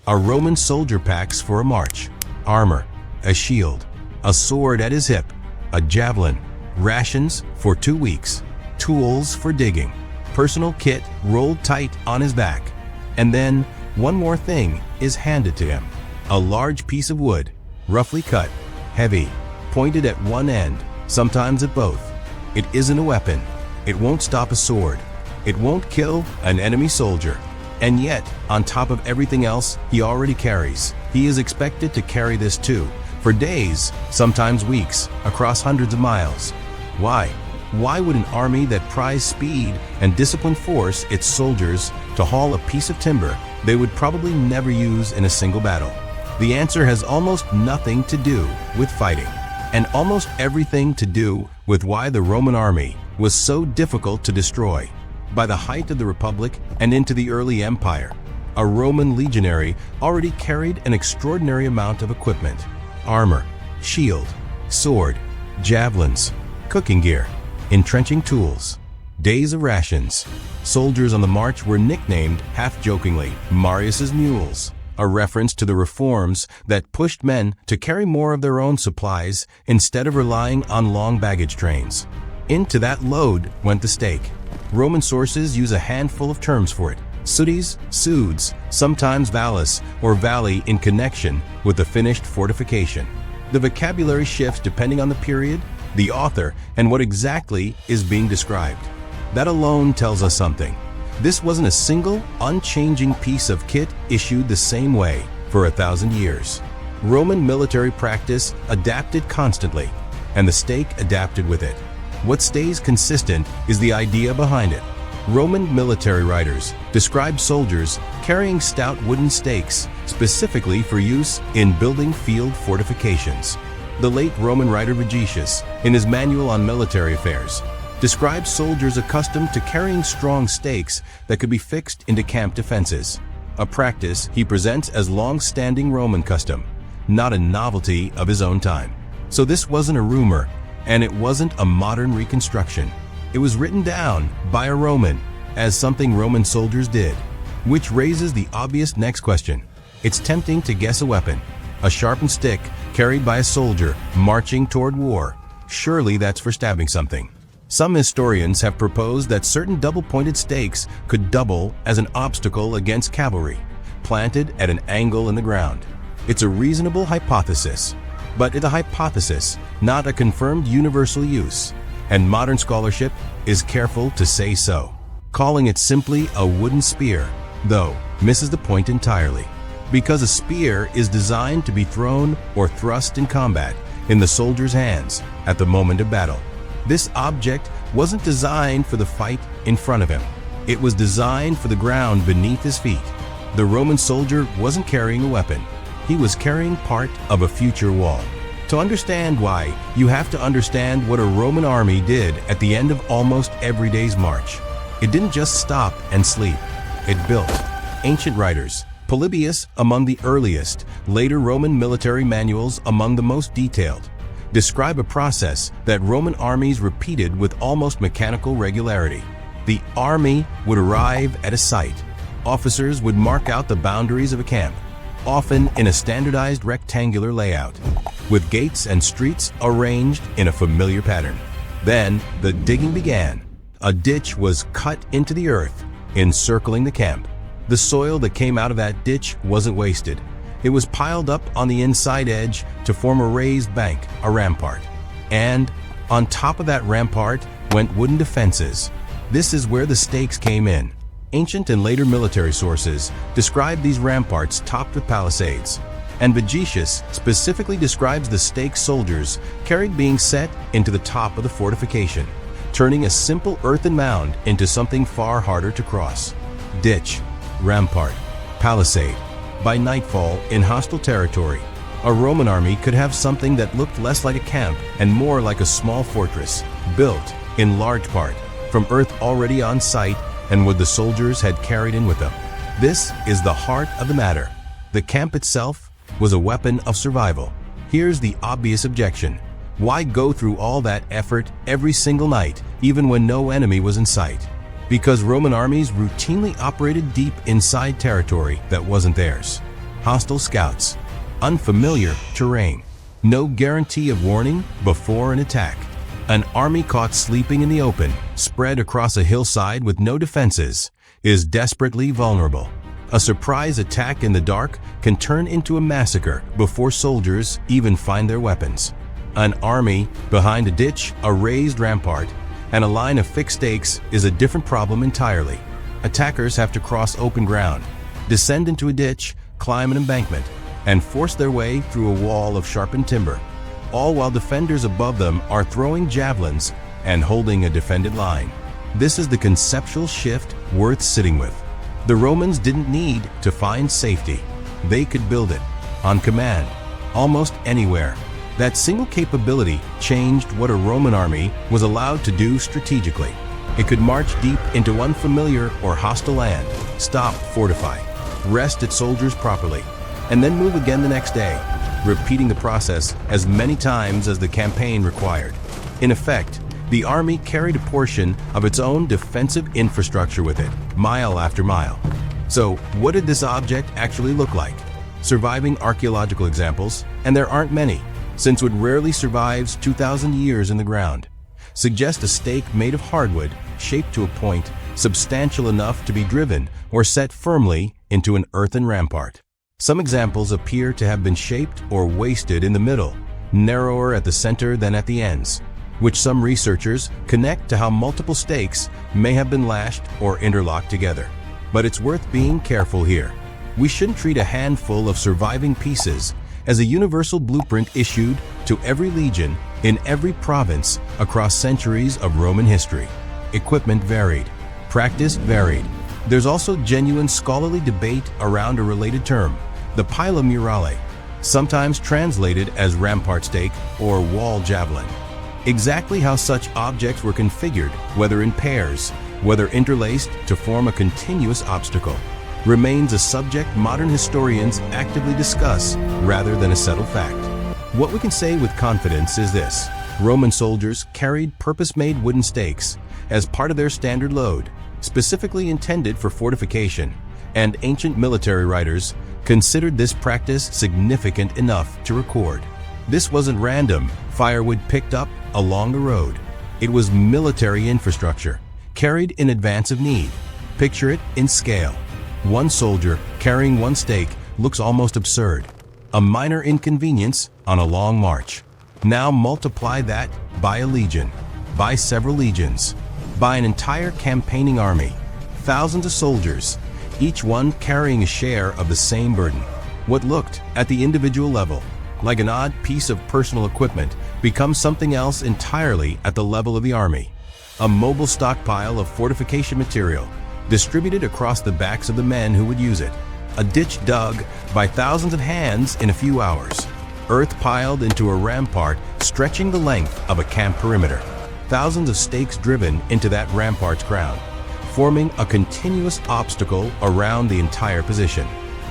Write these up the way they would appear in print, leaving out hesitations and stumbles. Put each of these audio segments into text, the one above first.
A Roman soldier packs for a march: armor, a shield, a sword at his hip, a javelin, rations for 2 weeks, tools for digging, personal kit rolled tight on his back. And then one more thing is handed to him: a large piece of wood, roughly cut, heavy, pointed at one end, sometimes at both. It isn't a weapon. It won't stop a sword. It won't kill an enemy soldier. And yet, on top of everything else he already carries, he is expected to carry this too, for days, sometimes weeks, across hundreds of miles. Why? Why would an army that prized speed and discipline force its soldiers to haul a piece of timber they would probably never use in a single battle? The answer has almost nothing to do with fighting, and almost everything to do with why the Roman army was so difficult to destroy. By the height of the Republic and into the early Empire, a Roman legionary already carried an extraordinary amount of equipment: armor, shield, sword, javelins, cooking gear, entrenching tools, days of rations. Soldiers on the march were nicknamed, half-jokingly, Marius's mules, a reference to the reforms that pushed men to carry more of their own supplies instead of relying on long baggage trains. Into that load went the stake. Roman sources use a handful of terms for it: sudis, sudes, sometimes vallis or valley in connection with the finished fortification. The vocabulary shifts depending on the period, the author, and what exactly is being described. That alone tells us something. This wasn't a single, unchanging piece of kit issued the same way for 1,000 years. Roman military practice adapted constantly, and the stake adapted with it. What stays consistent is the idea behind it. Roman military writers describe soldiers carrying stout wooden stakes specifically for use in building field fortifications. The late Roman writer Vigetius, in his Manual on Military Affairs, describes soldiers accustomed to carrying strong stakes that could be fixed into camp defenses, a practice he presents as long-standing Roman custom, not a novelty of his own time. So this wasn't a rumor, and it wasn't a modern reconstruction. It was written down by a Roman as something Roman soldiers did, which raises the obvious next question. It's tempting to guess a weapon: a sharpened stick carried by a soldier marching toward war. Surely that's for stabbing something. Some historians have proposed that certain double-pointed stakes could double as an obstacle against cavalry, planted at an angle in the ground. It's a reasonable hypothesis, but it's a hypothesis, not a confirmed universal use, and modern scholarship is careful to say so. Calling it simply a wooden spear, though, misses the point entirely, because a spear is designed to be thrown or thrust in combat in the soldier's hands at the moment of battle. This object wasn't designed for the fight in front of him. It was designed for the ground beneath his feet. The Roman soldier wasn't carrying a weapon. He was carrying part of a future wall. To understand why, you have to understand what a Roman army did at the end of almost every day's march. It didn't just stop and sleep. It built. Ancient writers, Polybius among the earliest, later Roman military manuals among the most detailed, describe a process that Roman armies repeated with almost mechanical regularity. The army would arrive at a site. Officers would mark out the boundaries of a camp, often in a standardized rectangular layout, with gates and streets arranged in a familiar pattern. Then the digging began. A ditch was cut into the earth, encircling the camp. The soil that came out of that ditch wasn't wasted. It was piled up on the inside edge to form a raised bank, a rampart. And on top of that rampart went wooden defenses. This is where the stakes came in. Ancient and later military sources describe these ramparts topped with palisades, and Vigetius specifically describes the stake soldiers carried being set into the top of the fortification, turning a simple earthen mound into something far harder to cross. Ditch, rampart, palisade. By nightfall, in hostile territory, a Roman army could have something that looked less like a camp and more like a small fortress, built, in large part, from earth already on site and what the soldiers had carried in with them. This is the heart of the matter. The camp itself was a weapon of survival. Here's the obvious objection. Why go through all that effort every single night, even when no enemy was in sight? Because Roman armies routinely operated deep inside territory that wasn't theirs. hostile scouts, unfamiliar terrain, no guarantee of warning before an attack. An army caught sleeping in the open, spread across a hillside with no defenses, is desperately vulnerable. A surprise attack in the dark can turn into a massacre before soldiers even find their weapons. An army behind a ditch, a raised rampart, and a line of fixed stakes is a different problem entirely. Attackers have to cross open ground, descend into a ditch, climb an embankment, and force their way through a wall of sharpened timber, all while defenders above them are throwing javelins and holding a defended line. This is the conceptual shift worth sitting with. The Romans didn't need to find safety. They could build it, on command, almost anywhere. That single capability changed what a Roman army was allowed to do strategically. It could march deep into unfamiliar or hostile land, stop, fortify, rest its soldiers properly, and then move again the next day, repeating the process as many times as the campaign required. In effect, the army carried a portion of its own defensive infrastructure with it, mile after mile. So, what did this object actually look like? Surviving archaeological examples, and there aren't many, since it rarely survives 2,000 years in the ground, suggest a stake made of hardwood, shaped to a point substantial enough to be driven or set firmly into an earthen rampart. Some examples appear to have been shaped or wasted in the middle, narrower at the center than at the ends, which some researchers connect to how multiple stakes may have been lashed or interlocked together. But it's worth being careful here. We shouldn't treat a handful of surviving pieces as a universal blueprint issued to every legion in every province across centuries of Roman history. Equipment varied, practice varied. There's also genuine scholarly debate around a related term, the pila murale, sometimes translated as rampart stake or wall javelin. Exactly how such objects were configured, whether in pairs, whether interlaced to form a continuous obstacle, remains a subject modern historians actively discuss rather than a settled fact. What we can say with confidence is this: Roman soldiers carried purpose-made wooden stakes as part of their standard load, specifically intended for fortification, and ancient military writers considered this practice significant enough to record. This wasn't random firewood picked up along the road. It was military infrastructure, carried in advance of need. Picture it in scale. One soldier carrying one stake looks almost absurd. A minor inconvenience on a long march. Now multiply that by a legion, by several legions, by an entire campaigning army, thousands of soldiers, each one carrying a share of the same burden. What looked, at the individual level, like an odd piece of personal equipment becomes something else entirely at the level of the army. A mobile stockpile of fortification material distributed across the backs of the men who would use it. A ditch dug by thousands of hands in a few hours. Earth piled into a rampart stretching the length of a camp perimeter. Thousands of stakes driven into that rampart's ground, forming a continuous obstacle around the entire position.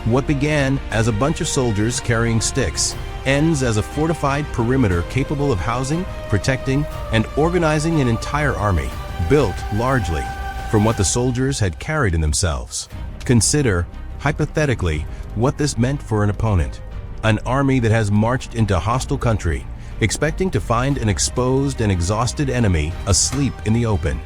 What began as a bunch of soldiers carrying sticks ends as a fortified perimeter capable of housing, protecting, and organizing an entire army, built largely from what the soldiers had carried in themselves. Consider, hypothetically, what this meant for an opponent. An army that has marched into a hostile country, expecting to find an exposed and exhausted enemy asleep in the open,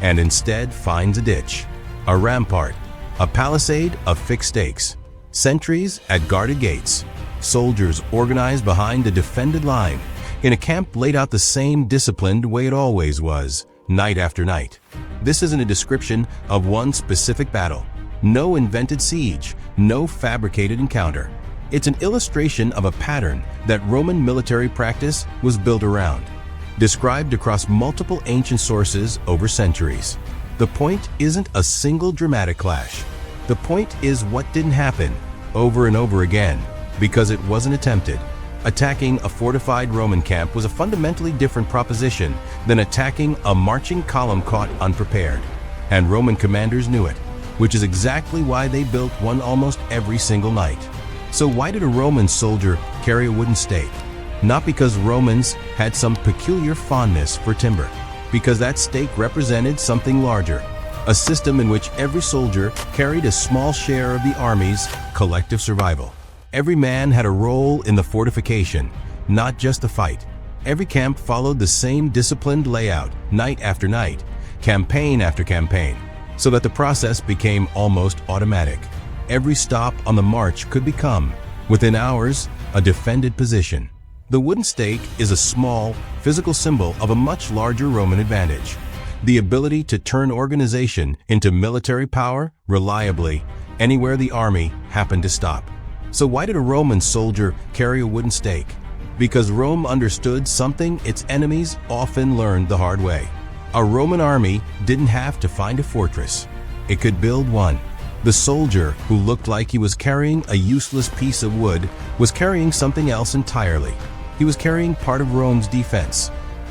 and instead finds a ditch, a rampart, a palisade of fixed stakes, sentries at guarded gates, soldiers organized behind a defended line, in a camp laid out the same disciplined way it always was, night after night. This isn't a description of one specific battle, no invented siege, no fabricated encounter. It's an illustration of a pattern that Roman military practice was built around, described across multiple ancient sources over centuries. The point isn't a single dramatic clash. The point is what didn't happen over and over again because it wasn't attempted. Attacking a fortified Roman camp was a fundamentally different proposition than attacking a marching column caught unprepared. And Roman commanders knew it, which is exactly why they built one almost every single night. So why did a Roman soldier carry a wooden stake? Not because Romans had some peculiar fondness for timber, because that stake represented something larger, a system in which every soldier carried a small share of the army's collective survival. Every man had a role in the fortification, not just the fight. Every camp followed the same disciplined layout, night after night, campaign after campaign, so that the process became almost automatic. Every stop on the march could become, within hours, a defended position. The wooden stake is a small, physical symbol of a much larger Roman advantage: the ability to turn organization into military power reliably, anywhere the army happened to stop. So why did a Roman soldier carry a wooden stake? Because Rome understood something its enemies often learned the hard way. A Roman army didn't have to find a fortress. It could build one. The soldier, who looked like he was carrying a useless piece of wood, was carrying something else entirely. He was carrying part of Rome's defense.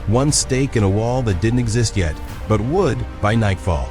One stake in a wall that didn't exist yet, but would by nightfall.